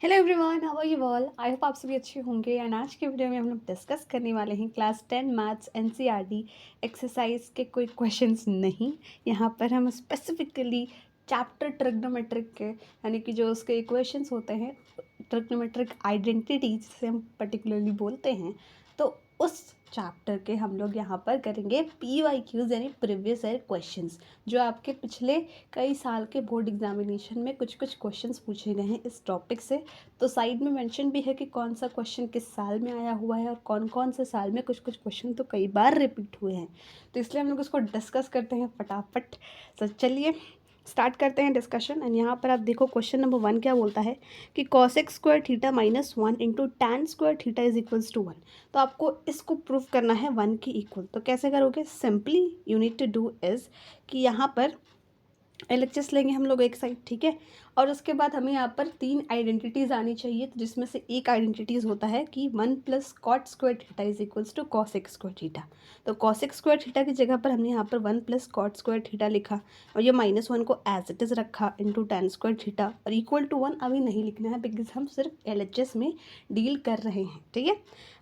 Hello everyone, how are you all. I hope आप सभी अच्छे होंगे। एंड आज के वीडियो में हम लोग डिस्कस करने वाले हैं क्लास 10 मैथ्स एनसीईआरटी एक्सरसाइज के कोई क्वेश्चंस नहीं। यहाँ पर हम स्पेसिफिकली चैप्टर ट्रिग्नोमेट्रिक के यानी कि जो उसके इक्वेशंस होते हैं, ट्रिग्नोमेट्रिक आइडेंटिटी जिसे हम पर्टिकुलरली बोलते हैं, तो उस चैप्टर के हम लोग यहाँ पर करेंगे PYQs यानी प्रीवियस ईयर क्वेश्चंस, जो आपके पिछले कई साल के बोर्ड एग्जामिनेशन में कुछ कुछ क्वेश्चंस पूछे गए हैं इस टॉपिक से। तो साइड में मेंशन भी है कि कौन सा क्वेश्चन किस साल में आया हुआ है और कौन कौन से साल में कुछ कुछ क्वेश्चन तो कई बार रिपीट हुए हैं। तो इसलिए हम लोग उसको डिस्कस करते हैं फटाफट। तो चलिए स्टार्ट करते हैं डिस्कशन। एंड यहाँ पर आप देखो क्वेश्चन नंबर 1 क्या बोलता है कि cosec square theta minus 1 into tan square theta is equals to 1। तो आपको इसको प्रूफ करना है 1 के इक्वल। तो कैसे करोगे? Simply you need to do is कि यहाँ पर LHS लेंगे हम लोग एक साइड, ठीक है। और उसके बाद हमें यहाँ पर 3 आइडेंटिटीज़ आनी चाहिए, तो जिसमें से एक आइडेंटिटीज़ होता है कि 1 plus cot square theta is equals to cosec square theta. तो कॉसेक स्क्वायर थीटा की जगह पर हमने यहाँ पर 1 प्लस कॉट स्क्वायर थीटा लिखा और ये -1 को एज इट इज़ रखा इंटू टैन स्क्वायर थीटा, और इक्वल टू 1 अभी नहीं लिखना है बिकॉज हम सिर्फ LHS में डील कर रहे हैं, ठीक है।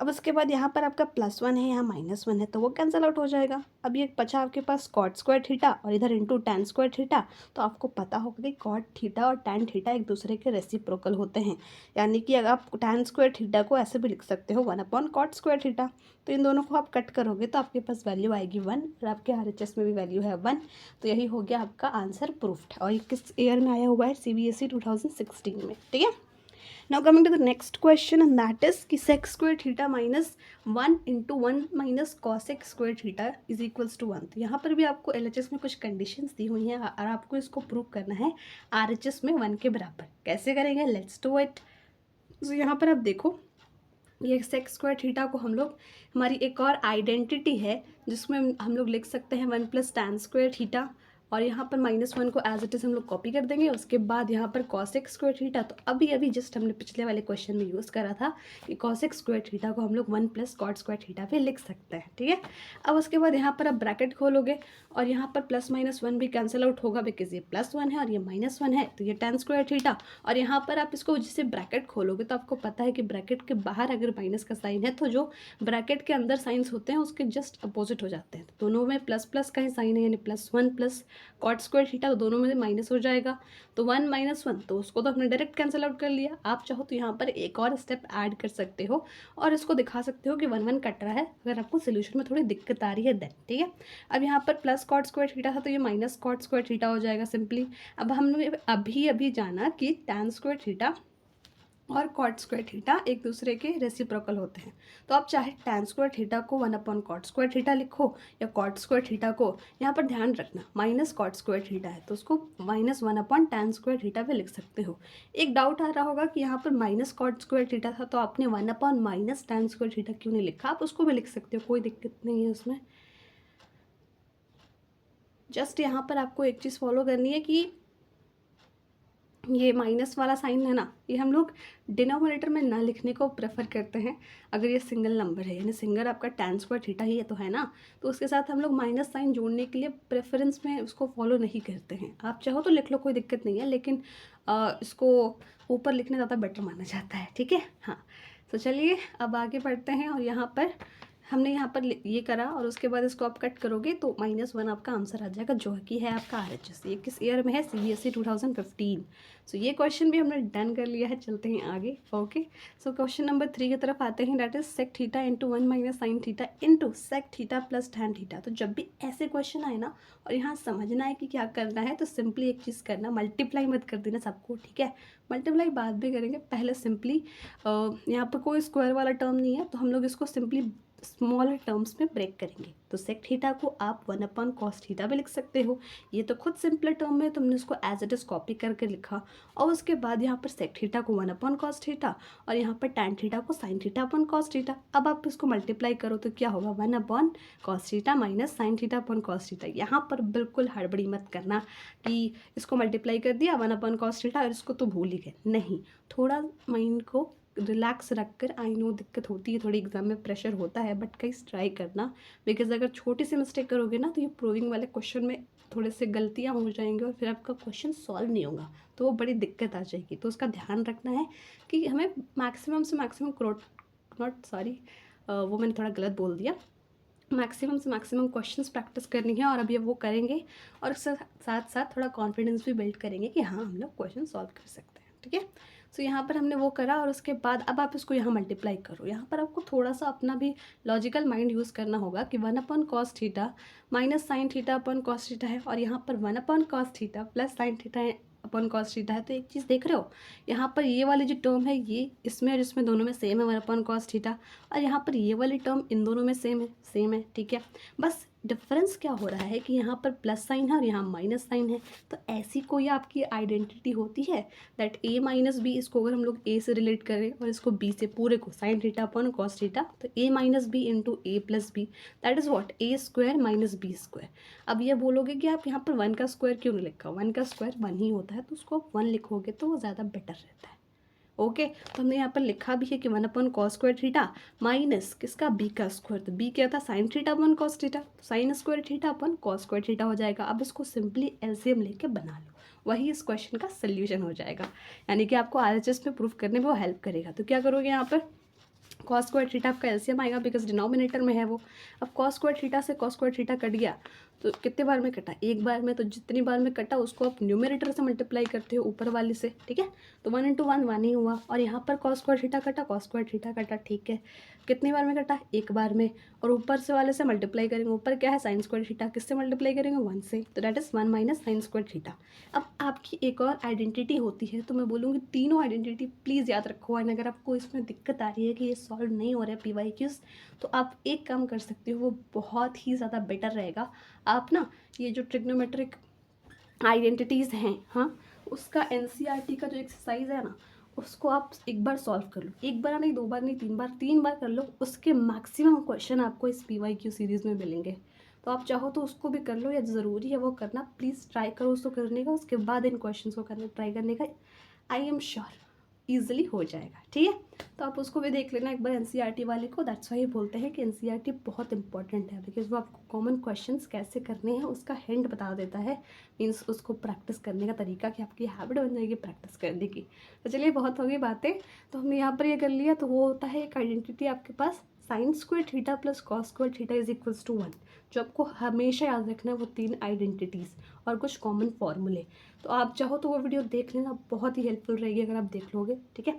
अब उसके बाद यहाँ पर आपका +1 है, यहाँ -1 है, तो वो कैंसिल आउट हो जाएगा। अब ये बचा आपके पास कॉट स्क्वायर थीटा और इधर इंटू टैन स्क्वायर थीटा। तो आपको पता होगा कि कॉट थीटा और टैन थीटा एक दूसरे के रेसिप्रोकल होते हैं, यानी कि अगर आप टैन स्क्वायर थीटा को ऐसे भी लिख सकते हो 1/कॉट स्क्वायर थीटा। तो इन दोनों को आप कट करोगे तो आपके पास वैल्यू आएगी 1 और आपके RHS में भी वैल्यू है 1। तो यही हो गया आपका आंसर प्रूफ्ड। और ये किस ईयर में आया हुआ है? CBSE 2016 में, ठीक है। Now coming to the next question, and that is कि sec square theta minus 1 into 1 minus cosec square theta is equals to 1। तो यहाँ पर भी आपको LHS में कुछ कंडीशंस दी हुई हैं और आपको इसको प्रूव करना है RHS में 1 के बराबर। कैसे करेंगे? Let's do it. तो यहाँ पर आप देखो, ये सेक स्क्वायर थीटा को हम लोग, हमारी एक और आइडेंटिटी है जिसमें हम लोग लिख सकते हैं 1 प्लस टैन स्क्वायर थीटा, और यहाँ पर -1 को एज इट इज़ हम लोग कॉपी कर देंगे। उसके बाद यहाँ पर कॉसेक स्क्वायर थीटा, तो अभी अभी जस्ट हमने पिछले वाले क्वेश्चन में यूज़ करा था कि कॉसेक स्क्वायर थीटा को हम लोग 1 प्लस कॉट स्क्वायर थीटा पे लिख सकते हैं, ठीक है। अब उसके बाद यहाँ पर आप ब्रैकेट खोलोगे और यहाँ पर +-1 भी कैंसिल आउट होगा बिकॉज ये +1 है और ये -1 है, तो ये टैन स्क्वायर थीटा। और यहाँ पर आप इसको जिससे ब्रैकेट खोलोगे तो आपको पता है कि ब्रैकेट के बाहर अगर माइनस का साइन है तो जो ब्रैकेट के अंदर साइंस होते हैं उसके जस्ट अपोजिट हो जाते हैं। तो दोनों में प्लस प्लस का ही साइन है, यानी +1 प्लस कॉट स्क्वायर थीटा, तो दोनों में से माइनस हो जाएगा। तो 1 - 1, तो उसको तो हमने डायरेक्ट कैंसिल आउट कर लिया। आप चाहो तो यहाँ पर एक और स्टेप ऐड कर सकते हो और इसको दिखा सकते हो कि 1 कट रहा है अगर आपको सोल्यूशन में थोड़ी दिक्कत आ रही है देन, ठीक है। अब यहाँ पर प्लस कॉट स्क्वायर थीटा था तो ये माइनस कॉट स्क्वायर थीटा हो जाएगा सिंपली। अब हमने अभी अभी जाना कि टैन स्क्वायर थीटा और कॉट स्क्वायर थीटा एक दूसरे के रेसिप्रोकल होते हैं। तो आप चाहे टैन स्क्वायर थीटा को 1/कॉट स्क्वायर थीटा लिखो या कॉट स्क्वायर थीटा को, यहाँ पर ध्यान रखना माइनस कॉट स्क्वायर थीटा है तो उसको -1/टैन स्क्वायर थीटा पे लिख सकते हो। एक डाउट आ रहा होगा कि यहाँ पर माइनस कॉट स्क्वायर थीटा था तो आपने 1/-टैन स्क्वायर थीटा क्यों नहीं लिखा? आप उसको भी लिख सकते हो, कोई दिक्कत नहीं है उसमें। जस्ट यहाँ पर आपको एक चीज़ फॉलो करनी है कि ये माइनस वाला साइन है ना, ये हम लोग डिनोमिनेटर में ना लिखने को प्रेफर करते हैं। अगर ये सिंगल नंबर है यानी सिंगल आपका टैन स्क्वायर थीटा ही है तो है ना, तो उसके साथ हम लोग माइनस साइन जोड़ने के लिए प्रेफरेंस में उसको फॉलो नहीं करते हैं। आप चाहो तो लिख लो, कोई दिक्कत नहीं है, लेकिन इसको ऊपर लिखना ज़्यादा बेटर माना जाता है, ठीक है। हाँ, तो चलिए अब आगे बढ़ते हैं। और यहाँ पर हमने यहाँ पर ये करा और उसके बाद इसको आप कट करोगे तो -1 आपका आंसर आ जाएगा, जो कि है आपका RHS। ये किस ईयर में है? CBSE 2015। सो ये क्वेश्चन भी हमने डन कर लिया है। चलते हैं आगे। ओके, सो क्वेश्चन नंबर 3 की तरफ आते हैं। That is sec theta into 1 - sine theta into sec theta plus tan theta. तो जब भी ऐसे क्वेश्चन आए ना और यहाँ समझना है कि क्या करना है, तो सिंपली एक चीज़ करना, मल्टीप्लाई मत कर देना सबको, ठीक है। मल्टीप्लाई बाद भी करेंगे, पहले सिंपली यहाँ पर कोई स्क्वायर वाला टर्म नहीं है तो हम लोग इसको सिंपली स्मॉलर टर्म्स में ब्रेक करेंगे। तो सेक थीटा को आप 1/कॉस थीटा भी लिख सकते हो, ये तो खुद सिंपलर टर्म में तुमने उसको एज इट इज़ कॉपी करके लिखा। और उसके बाद यहाँ पर सेक थीटा को 1/कॉस थीटा और यहाँ पर टैन थीटा को साइन थीटा अपन कॉस थीटा। अब आप इसको मल्टीप्लाई करो तो क्या होगा? 1/कॉस थीटा माइनस साइन थीटा अपन कॉस थीटा। यहाँ पर बिल्कुल हड़बड़ी मत करना कि इसको मल्टीप्लाई कर दिया 1/कॉस थीटा और इसको तो भूल ही गए, नहीं। थोड़ा माइंड को रिलैक्स रखकर, आई नो दिक्कत होती है थोड़ी, एग्जाम में प्रेशर होता है, बट कहीं ट्राई करना, बिकॉज अगर छोटी सी मिस्टेक करोगे ना तो ये प्रूविंग वाले क्वेश्चन में थोड़े से गलतियाँ हो जाएंगी और फिर आपका क्वेश्चन सॉल्व नहीं होगा, तो वो बड़ी दिक्कत आ जाएगी। तो उसका ध्यान रखना है कि हमें मैक्सिमम से मैक्सिमम नॉट सॉरी वो मैंने थोड़ा गलत बोल दिया, मैक्सिमम से मैक्सिमम क्वेश्चंस प्रैक्टिस करनी है और अभी वो करेंगे और उसके साथ साथ थोड़ा कॉन्फिडेंस भी बिल्ड करेंगे कि हाँ हम लोग क्वेश्चन सॉल्व कर सकते हैं। ठीक है, सो यहाँ पर हमने वो करा और उसके बाद अब आप इसको यहाँ मल्टीप्लाई करो। यहाँ पर आपको थोड़ा सा अपना भी लॉजिकल माइंड यूज़ करना होगा कि 1/cos θ माइनस साइन थीटा अपन कॉस थीटा है और यहाँ पर 1/cos θ प्लस साइन थीटा है अपन कॉस थीटा है। तो एक चीज़ देख रहे हो, यहाँ पर ये वाली जो टर्म है ये इसमें और इसमें दोनों में सेम है 1/cos θ, और यहाँ पर ये वाली टर्म इन दोनों में सेम है। ठीक है, बस डिफरेंस क्या हो रहा है कि यहाँ पर प्लस साइन है और यहाँ माइनस साइन है। तो ऐसी कोई आपकी आइडेंटिटी होती है दैट a माइनस बी, इसको अगर हम लोग a से रिलेट करें और इसको b से पूरे को sine theta upon cos theta, तो a minus B into A plus B that is what a square minus B square. अब ये बोलोगे कि आप यहाँ पर 1 का स्क्वायर क्यों नहीं लिखा, 1 का स्क्वायर 1 ही होता है, तो उसको आप 1 लिखोगे तो वो ज़्यादा बेटर रहता है। ओके, तो हमने यहाँ पर लिखा भी है कि 1/cos² माइनस किसका b का स्क्वायर, तो b क्या था sine theta upon cos theta, तो sine square theta upon cos square theta हो जाएगा। अब इसको सिंपली एलसीएम लेके बना लो, वही इस क्वेश्चन का सोल्यूशन हो जाएगा, यानी कि आपको आरएचएस में प्रूफ करने में वो हेल्प करेगा। तो क्या करोगे यहाँ पर कॉस स्क्वायर थीटा आपका एलसीएम आएगा बिकॉज डिनोमिनेटर में है वो। अब कॉस स्क्वायर थीटा से कॉस स्क्वायर थीटा कट गया तो कितने बार में कटा, एक बार में, तो जितनी बार में कटा उसको आप न्यूमरेटर से मल्टीप्लाई करते हो ऊपर वाली से। ठीक है, तो 1 × 1 1 ही हुआ और यहाँ पर कॉस स्क्वायर थीटा कटा, कॉस स्क्वायर थीटा कटा। ठीक है, कितनी बार में कटा, एक बार में, और ऊपर से वाले से मल्टीप्लाई करेंगे, ऊपर क्या है साइन स्क्वायर थीटा, किससे मल्टीप्लाई करेंगे 1 से, तो that is 1 minus sign square theta. अब आपकी एक और आइडेंटिटी होती है, तो मैं बोलूँगी तीनों आइडेंटिटी प्लीज़ याद रखो, एंड अगर आपको इसमें दिक्कत आ रही है कि ये सॉल्व नहीं हो रहा है PYQs, तो आप एक काम कर सकते हो, वो बहुत ही ज़्यादा बेटर रहेगा। आप ना ये जो ट्रिग्नोमेट्रिक आइडेंटिटीज़ हैं, हाँ, उसका NCERT का जो एक्सरसाइज है ना, उसको आप एक बार सॉल्व कर लो, एक बार नहीं, 2 बार नहीं, 3 बार कर लो, उसके मैक्सिमम क्वेश्चन आपको इस PYQ सीरीज़ में मिलेंगे। तो आप चाहो तो उसको भी कर लो, या ज़रूरी है वो करना, प्लीज़ ट्राई करो उसको करने का, उसके बाद इन क्वेश्चन को करना ट्राई करने का, आई एम श्योर ईजिली हो जाएगा। ठीक है, तो आप उसको भी देख लेना एक बार NCERT वाले को। दैट्स वाई बोलते हैं कि NCERT बहुत इंपॉर्टेंट है, बिकॉज वो आपको कॉमन क्वेश्चंस कैसे करने हैं उसका हिंट बता देता है, मीन्स उसको प्रैक्टिस करने का तरीका, कि आपकी हैबिट बन जाएगी प्रैक्टिस करने की। तो चलिए बहुत होगी बातें, तो हमने यहाँ पर ये कर लिया। तो वो होता है एक आइडेंटिटी आपके पास sine square theta plus cos square theta is equals to 1, जो आपको हमेशा याद रखना है, वो 3 आइडेंटिटीज़ और कुछ कॉमन फॉर्मूले। तो आप चाहो तो वो वीडियो देख लेना, बहुत ही हेल्पफुल रहेगी अगर आप देख लोगे। ठीक है,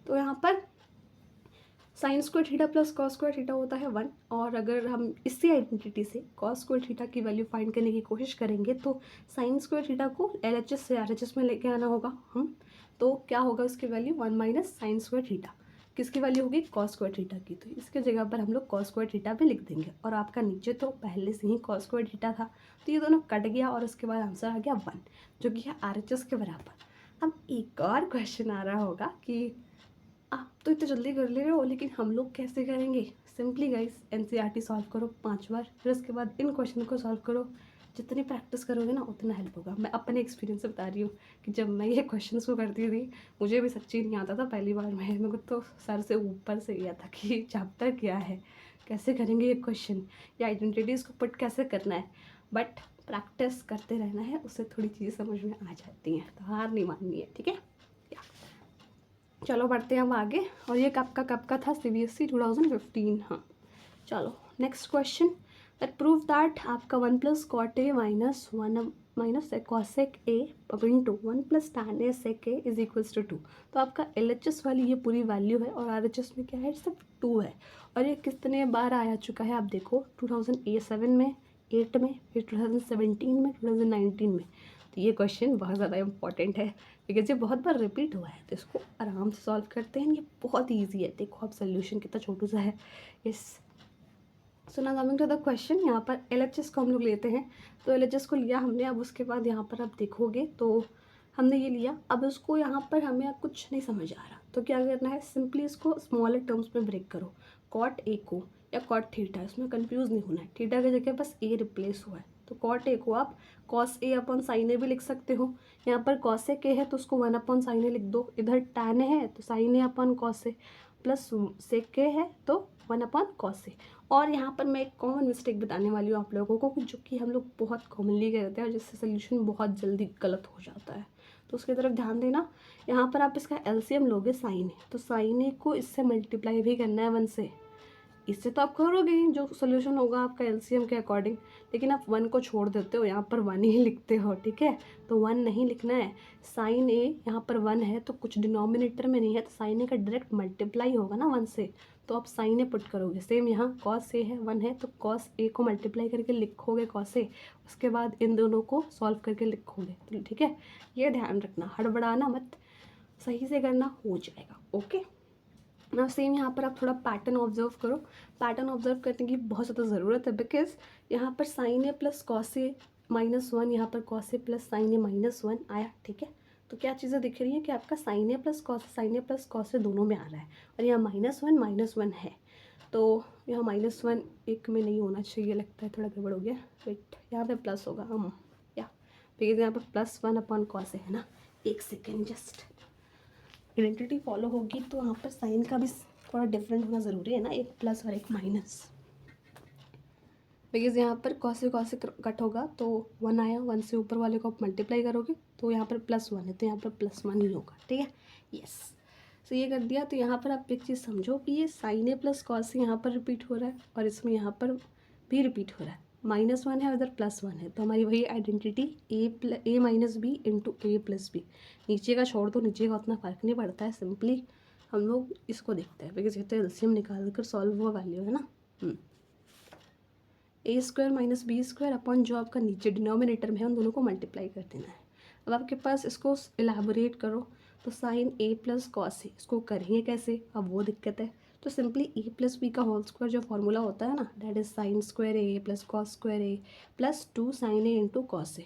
तो यहाँ पर sign square theta plus cos square theta होता है 1, और अगर हम इसी आइडेंटिटी से कॉस स्क्वायर थीटा की वैल्यू फाइंड करने की कोशिश करेंगे तो साइन स्क्वायर थीटा को LHS से RHS में लेके आना होगा हम। तो क्या होगा उसकी value 1 minus sign square theta, किसकी वैल्यू होगी कॉस स्क्वायर थीटा की, तो इसके जगह पर हम लोग कॉस स्क्वायर थीटा भी लिख देंगे। और आपका नीचे तो पहले से ही कॉस स्क्वायर थीटा था, तो ये दोनों कट गया और उसके बाद आंसर आ गया 1, जो कि है RHS के बराबर। अब एक और क्वेश्चन आ रहा होगा कि आप तो इतने जल्दी कर ले रहे हो, लेकिन हम लोग कैसे करेंगे। सिंपली गाइस NCERT सॉल्व करो 5 बार, फिर उसके बाद इन क्वेश्चन को सॉल्व करो। जितनी प्रैक्टिस करोगे ना उतना हेल्प होगा। मैं अपने एक्सपीरियंस से बता रही हूँ कि जब मैं ये क्वेश्चंस को करती थी मुझे भी सच्ची नहीं आता था पहली बार में, मेरे को तो सर से ऊपर से गया था कि चैप्टर क्या है, कैसे करेंगे ये क्वेश्चन, या आइडेंटिटीज़ को पुट कैसे करना है। बट प्रैक्टिस करते रहना है, उससे थोड़ी चीज़ें समझ में आ जाती हैं, तो हार नहीं माननी है। ठीक है, चलो बढ़ते हैं हम आगे। और ये कब का था, CBSE 2015। हाँ, चलो next question, that prove that आपका 1 + cot A minus 1 minus cosec A into 1 + tan A sec A is equals to 2। तो आपका LHS वाली ये पूरी वैल्यू है और RHS में क्या है, सिर्फ 2 है। और ये कितने बार आया चुका है आप देखो, 2007 में, 8 में, फिर 2017 में, 2019 में। तो ये क्वेश्चन बहुत ज़्यादा इंपॉर्टेंट है बिकॉज ये बहुत बार रिपीट हुआ है, तो इसको आराम से सॉल्व करते हैं। ये बहुत ईजी है, देखो आप सोल्यूशन कितना छोटू सा है। Yes, so now coming to the question, यहाँ पर LHS को हम लोग लेते हैं। तो LHS को लिया हमने, अब उसके बाद यहाँ पर आप देखोगे तो हमने ये लिया। अब उसको यहाँ पर हमें कुछ नहीं समझ आ रहा, तो क्या करना है, सिंपली इसको स्मॉलर टर्म्स में ब्रेक करो। कॉट A को या कॉट थीटा, इसमें कंफ्यूज नहीं होना है, थीटा की जगह बस A रिप्लेस हुआ है, तो कॉट A को आप cos A upon sine A भी लिख सकते हो। यहाँ पर कॉसेक A है तो उसको 1 अपॉन साइन A लिख दो, इधर tan A है तो sine A upon cos A, plus sec के है तो 1/cos ए। और यहाँ पर मैं एक कॉमन मिस्टेक बताने वाली हूँ आप लोगों को, जो कि हम लोग बहुत कॉमनली करते हैं और जिससे सोल्यूशन बहुत जल्दी गलत हो जाता है, तो उसकी तरफ ध्यान देना। यहाँ पर आप इसका एलसीएम लोगे साइन ए, तो साइन ए को इससे मल्टीप्लाई भी करना है 1 से। इससे तो आप करोगे ही जो सोल्यूशन होगा आपका एलसीएम के अकॉर्डिंग, लेकिन आप 1 को छोड़ देते हो, यहाँ पर 1 ही लिखते हो, ठीक है। तो 1 नहीं लिखना है। साइन ए यहाँ पर 1 है तो कुछ डिनोमिनेटर में नहीं है, तो साइन ए का डायरेक्ट मल्टीप्लाई होगा ना 1 से, तो आप साइन ए पुट करोगे। सेम यहाँ कॉस ए है 1 है तो कॉस ए को मल्टीप्लाई करके लिखोगे कॉस ए, उसके बाद इन दोनों को सॉल्व करके लिखोगे, तो ठीक है। ये ध्यान रखना, हड़बड़ाना मत, सही से करना, हो जाएगा। ओके ना। सेम यहाँ पर आप थोड़ा पैटर्न ऑब्जर्व करो। पैटर्न ऑब्जर्व करने की बहुत ज़्यादा ज़रूरत है, बिकॉज यहाँ पर sign A plus cos A -1, यहाँ पर कॉस ए प्लस साइन ए -1 आया, ठीक है। तो क्या चीज़ें दिख रही है कि आपका sign A plus cos A दोनों में आ रहा है, और यहाँ -1 है। तो यहाँ -1 एक में नहीं होना चाहिए, लगता है थोड़ा गड़बड़ हो गया। वेट, यहाँ पे प्लस होगा हम, या बिकॉज यहाँ पर +1/cos ए है ना। एक सेकेंड, जस्ट आइडेंटिटी फॉलो होगी तो वहाँ पर साइन का भी थोड़ा डिफरेंट होना ज़रूरी है ना, एक प्लस और एक माइनस। बिकॉज यहाँ पर कॉस से कट होगा तो 1 आया, 1 से ऊपर वाले को आप मल्टीप्लाई करोगे तो यहाँ पर +1 है, तो यहाँ पर +1 ही होगा, ठीक है। यस, तो ये कर दिया। तो यहाँ पर आप एक चीज़ समझो कि ये साइन ए प्लस कॉस यहाँ पर रिपीट हो रहा है और इसमें यहाँ पर भी रिपीट हो रहा है। -1 है, उधर +1 है, तो हमारी वही identity a - b into a+b। नीचे का छोड़ दो, नीचे का उतना फ़र्क नहीं पड़ता है, सिंपली हम लोग इसको देखते हैं, बिकॉज ये तो एलसीएम निकाल कर सॉल्व हुआ वैल्यू है ना। a² - b² अपॉन जो आपका नीचे डिनोमिनेटर में है उन दोनों को मल्टीप्लाई कर देना है। अब आपके पास इसको एलाबोरेट करो तो sine a plus cos A, इसको करेंगे कैसे, अब वो दिक्कत है। तो सिंपली a+b का होल स्क्वायर जो फॉर्मूला होता है ना, that is sin² a plus cos² a plus 2 sin a into cos A,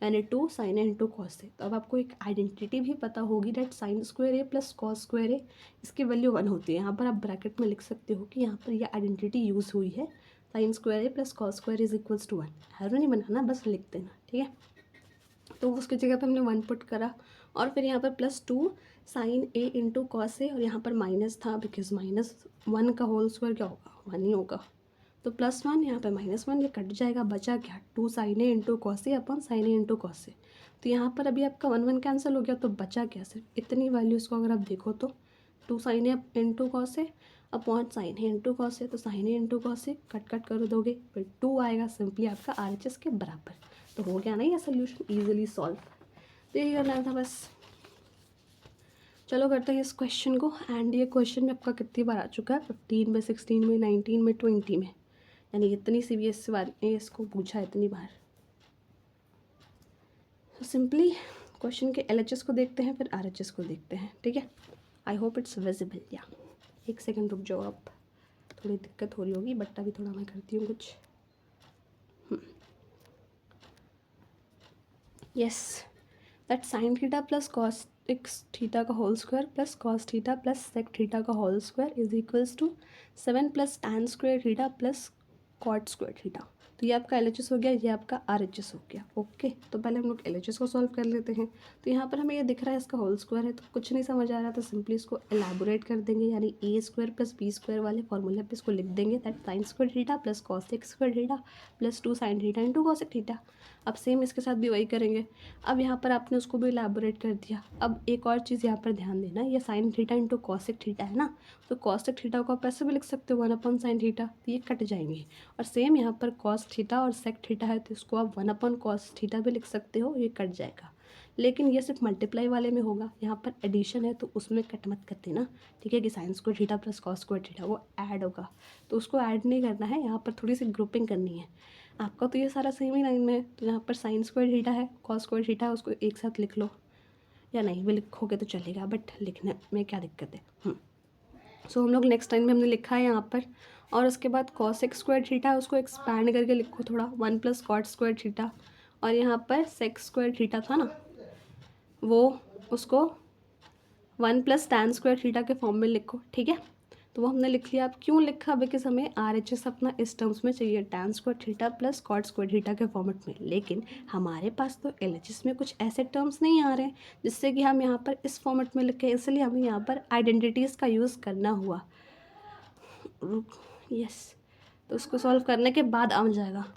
यानी 2 sin a into cos A. तो अब आपको एक आइडेंटिटी भी पता होगी, that sin² a plus cos² a, इसकी वैल्यू 1 होती है। यहाँ पर आप ब्रैकेट में लिख सकते हो कि यहाँ पर यह आइडेंटिटी यूज़ हुई है, sin² a plus cos² is equals to 1। Arrow नहीं बनाना, बस लिख देना, ठीक है। तो उसकी जगह पे हमने 1 पुट करा, और फिर यहाँ पर +2 sin a इंटू कॉस ए, और यहाँ पर माइनस था बिकॉज -1 का होल स्क्वायर क्या होगा, 1 ही होगा। तो +1 यहाँ पर -1, ये कट जाएगा, बचा क्या 2 sin a into cos A upon sin a into cos A. तो यहाँ पर अभी आपका 1 कैंसिल हो गया, तो बचा क्या, सिर्फ इतनी वैल्यूज़ को अगर आप देखो तो 2 sin a into cos A upon sin a into cos A, तो sin a into cos A cut कर दोगे, फिर 2 आएगा, सिंपली आपका RHS के बराबर। तो हो गया ना ये सोल्यूशन ईजिली सॉल्व। तो यही करना था बस। चलो करते हैं इस क्वेश्चन को। एंड ये क्वेश्चन में आपका कितनी बार आ चुका है, 15 में, 16 में, 19 में, 20 में, यानी इतनी CBSE बार इसको पूछा है, इतनी बार। तो सिंपली क्वेश्चन के LHS को देखते हैं, फिर RHS को देखते हैं, ठीक है। I hope it's visible. या एक सेकेंड रुक जाओ, आप थोड़ी दिक्कत हो रही होगी, बट अभी थोड़ा मैं करती हूँ कुछ। Yes, that sin theta plus cos theta का whole square plus cos theta plus sec theta का whole square is equals to 7 plus tan² theta plus cot² theta. तो ये आपका LHS हो गया, ये आपका RHS हो गया। ओके, तो पहले हम लोग LHS को सॉल्व कर लेते हैं। तो यहाँ पर हमें ये दिख रहा है इसका होल स्क्वायर है, तो कुछ नहीं समझ आ रहा, तो सिंपली इसको एलाबोरेट कर देंगे, यानी a² प्लस b² वाले फॉर्मूले पे इसको लिख देंगे, that sin² theta plus cos² theta plus 2 sin theta into cos theta. अब सेम इसके साथ भी वही करेंगे। अब यहाँ पर आपने उसको भी एलाबोरेट कर दिया। अब एक और चीज़ यहाँ पर ध्यान देना, ये sin theta into cos theta है ना, तो cos थीटा को आप ऐसे भी लिख सकते हो 1/sin थीटा, तो ये कट जाएंगे। और सेम यहाँ पर cos थीटा और sec थीटा है, तो इसको आप 1/cos थीटा भी लिख सकते हो, ये कट जाएगा। लेकिन ये सिर्फ मल्टीप्लाई वाले में होगा, यहाँ पर एडिशन है तो उसमें कट मत कर देना, ठीक है, कि sin² theta plus cos² theta वो ऐड होगा, तो उसको ऐड नहीं करना है, यहाँ पर थोड़ी सी ग्रुपिंग करनी है। आपका तो ये सारा सेम ही लाइन में है, तो यहाँ पर sin² थीटा है, cos² थीटा है, उसको एक साथ लिख लो, या नहीं भी लिखोगे तो चलेगा, बट लिखने में क्या दिक्कत है। सो हम लोग नेक्स्ट टाइम में हमने लिखा है यहाँ पर, और उसके बाद cos² थीटा है, उसको एक्सपैंड करके लिखो थोड़ा, 1 प्लस cot² थीटा, और यहाँ पर sec² थीटा था ना, वो उसको 1 प्लस tan² थीटा के फॉर्म में लिखो, ठीक है। तो वो हमने लिख लिया। अब क्यों लिखा, बिकॉज हमें RHS अपना इस टर्म्स में चाहिए, tan square theta plus cot square theta के फॉर्मेट में। लेकिन हमारे पास तो LHS में कुछ ऐसे टर्म्स नहीं आ रहे हैं जिससे कि हम यहाँ पर इस फॉर्मेट में लिखें, इसलिए हमें यहाँ पर आइडेंटिटीज़ का यूज़ करना हुआ। यस, तो उसको सॉल्व करने के बाद आ जाएगा।